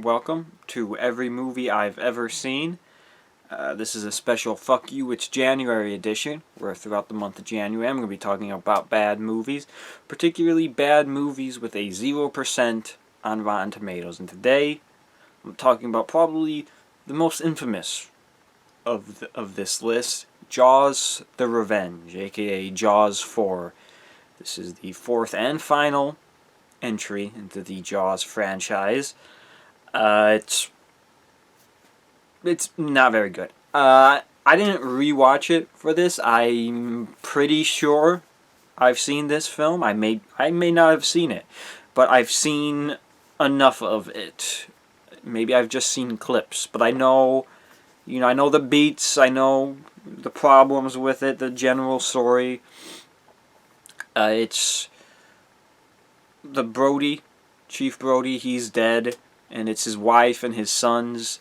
welcome to every movie I've ever seen. This is a special Fuck You It's January edition, where throughout the month of January I'm going to be talking about bad movies, particularly bad movies with a 0% on Rotten Tomatoes. And today I'm talking about probably the most infamous of this list, Jaws the Revenge, aka Jaws 4. This is the fourth and final entry into the Jaws franchise. It's not very good. I didn't rewatch it for this. I'm pretty sure I've seen this film. I may not have seen it, but I've seen enough of it. Maybe I've just seen clips, but I know the beats. I know the problems with it. The general story. It's the Brody, Chief Brody. He's dead, and it's his wife and his sons.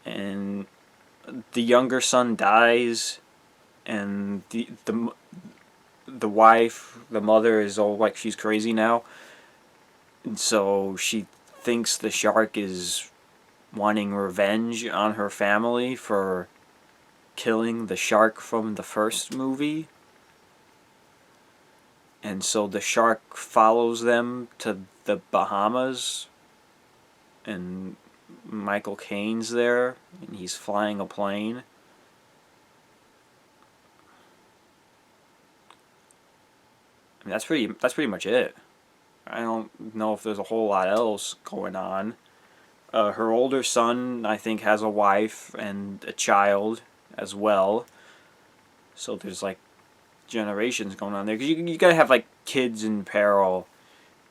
And the younger son dies, and the wife, the mother, is all like she's crazy now, and so she thinks the shark is wanting revenge on her family for killing the shark from the first movie, and so the shark follows them to the Bahamas, and Michael Caine's there, and he's flying a plane. I mean, that's pretty much it. I don't know if there's a whole lot else going on. Her older son, I think, has a wife and a child as well. So there's like generations going on there. Because you gotta have like kids in peril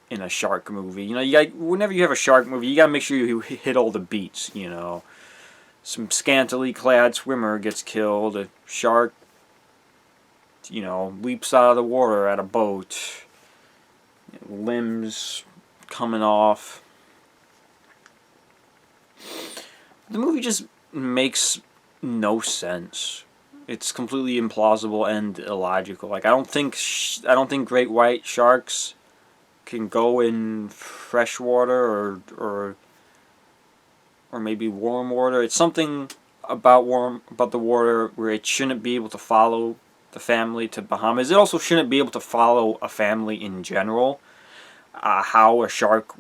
in a shark movie. Whenever you have a shark movie, you gotta make sure you hit all the beats, Some scantily clad swimmer gets killed, a shark, leaps out of the water at a boat, limbs coming off. The movie just makes no sense. It's completely implausible and illogical. Like, I don't think great white sharks can go in fresh water or maybe warm water. It's something about the water where it shouldn't be able to follow the family to Bahamas. It also shouldn't be able to follow a family in general. How a shark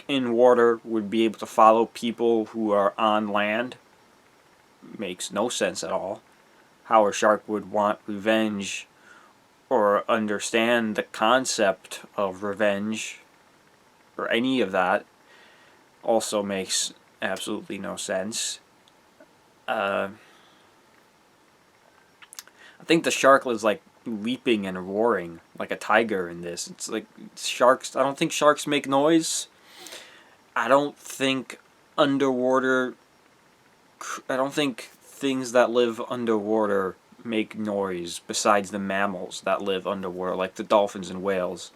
in water would be able to follow people who are on land makes no sense at all. How a shark would want revenge or understand the concept of revenge or any of that also makes absolutely no sense. I think the shark was like leaping and roaring like a tiger in this. It's like sharks. I don't think sharks make noise. I don't think things that live underwater make noise besides the mammals that live underwater, like the dolphins and whales.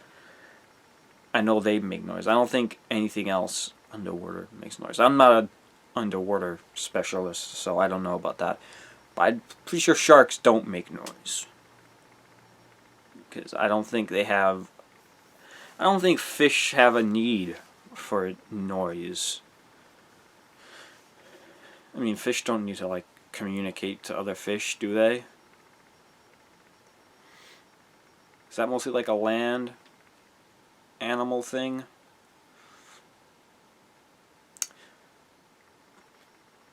I know they make noise. I don't think anything else underwater makes noise. I'm not an underwater specialist, so I don't know about that. But I'm pretty sure sharks don't make noise. Because I don't think fish have a need for noise. I mean, fish don't need to, like, communicate to other fish, do they? Is that mostly like a land animal thing?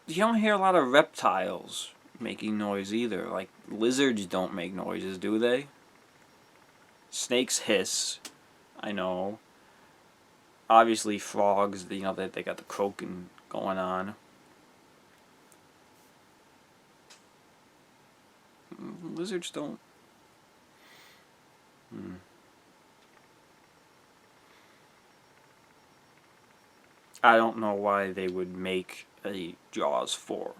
You don't hear a lot of reptiles making noise either. Like, lizards don't make noises, do they? Snakes hiss, I know. Obviously frogs, they got the croaking going on. Lizards don't. I don't know why they would make a Jaws 4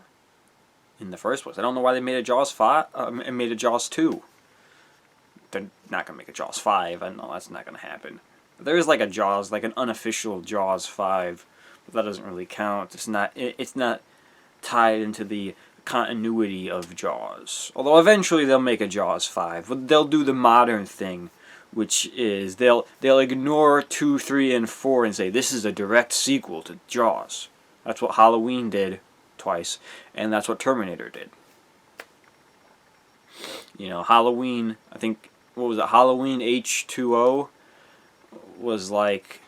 in the first place. I don't know why they made a Jaws 5 and made a Jaws 2. They're not gonna make a Jaws 5. I know that's not gonna happen. There is like a Jaws, like an unofficial Jaws 5, but that doesn't really count. It's not tied into the continuity of Jaws. Although eventually they'll make a Jaws 5. They'll do the modern thing which is they'll ignore 2, 3, and 4 and say this is a direct sequel to Jaws. That's what Halloween did twice, and that's what Terminator did. You know, Halloween, I think, what was it, Halloween H2O was like,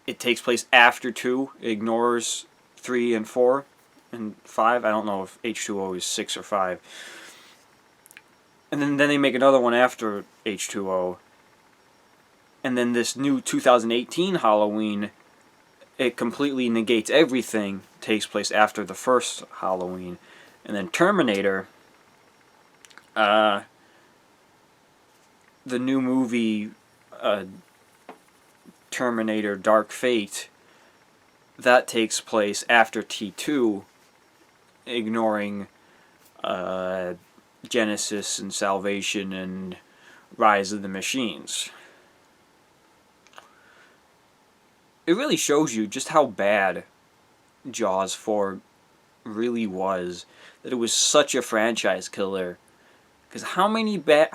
it takes place after 2, it ignores 3 and 4 and 5. I don't know if H2O is 6 or 5. And then they make another one after H2O. And then this new 2018 Halloween, it completely negates everything, takes place after the first Halloween. And then Terminator, the new movie Terminator Dark Fate, that takes place after T2, ignoring Genesis and Salvation and Rise of the Machines. It really shows you just how bad Jaws 4 really was, that it was such a franchise killer. Because how many bad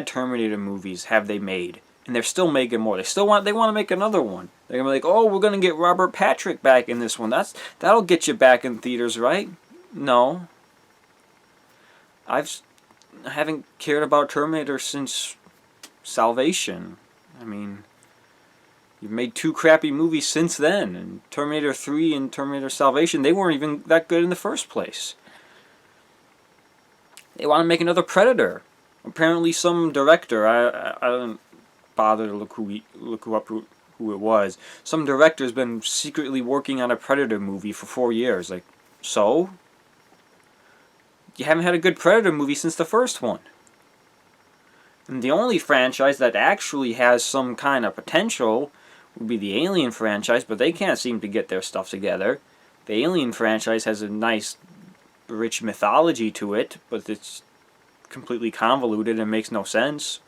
Terminator movies have they made? And they're still making more. They want to make another one. They're gonna be like, oh, we're gonna get Robert Patrick back in this one. That'll get you back in theaters, right? No. I haven't cared about Terminator since Salvation. I mean, you've made 2 crappy movies since then, and Terminator 3 and Terminator Salvation, they weren't even that good in the first place. They want to make another Predator. Apparently some director, I don't bother to look who it was. Some director's been secretly working on a Predator movie for 4 years. Like, so? You haven't had a good Predator movie since the first one. And the only franchise that actually has some kind of potential would be the Alien franchise, but they can't seem to get their stuff together. The Alien franchise has a nice, rich mythology to it, but it's completely convoluted and makes no sense.